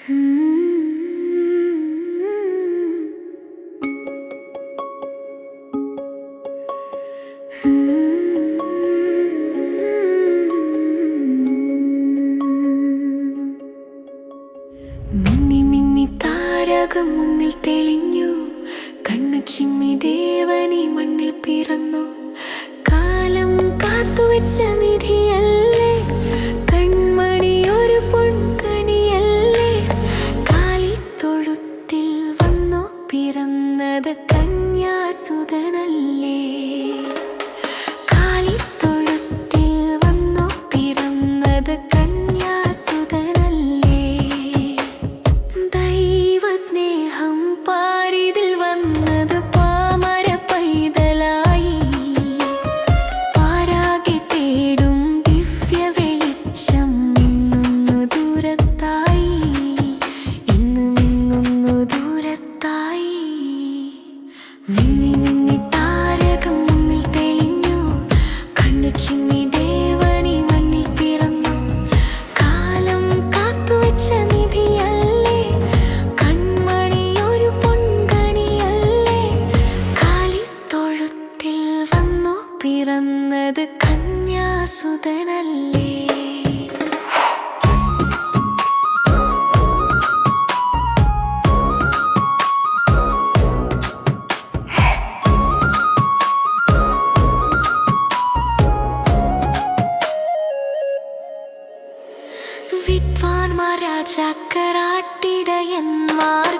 മിന്നി മിന്നി താരകം മുന്നിൽ തെളിഞ്ഞു, കണ്ണു ചിമ്മി ദേവനി മണ്ണിൽ പിറന്നു. കാലം കാത്തുവെച്ച നിധിയല്ലേ, കൺമണി ഒരു പൊൻകണിയല്ലേ, കാലിത്തൊഴുത്തിൽ വന്നു പിറന്നത് കന്യാസുതനല്ലേ, കാലിത്തൊഴുത്തിൽ വന്നു പിറന്നത് കന്യാസുതനല്ലേ. ദൈവസ്നേഹം പാരിതിൽ വന്നത് പാമര പൈതലായി, പാരാകെ തേടും ദിവ്യ വെളിച്ചം മിന്നുന്നു ദൂരത്തായി, ഇന്ന് മിന്നുന്നു ദൂരത്തായി. മിന്നി മിന്നി താരകം മുന്നിൽ തെളിഞ്ഞു, കണ്ണു ചിമ്മി ദേവനി മണ്ണിൽ പിറന്നു. കാലം കാത്തുവെച്ച നിധിയല്ലേ, കൺമണി ഒരു പൊൻകണിയല്ലേ, കാലിത്തൊഴുത്തിൽ വന്നു പിറന്നത് കന്യാസുതനല്ലേ. വിദ്വാൻമാർ രാജാക്കരാട്ടിടയന്മാർ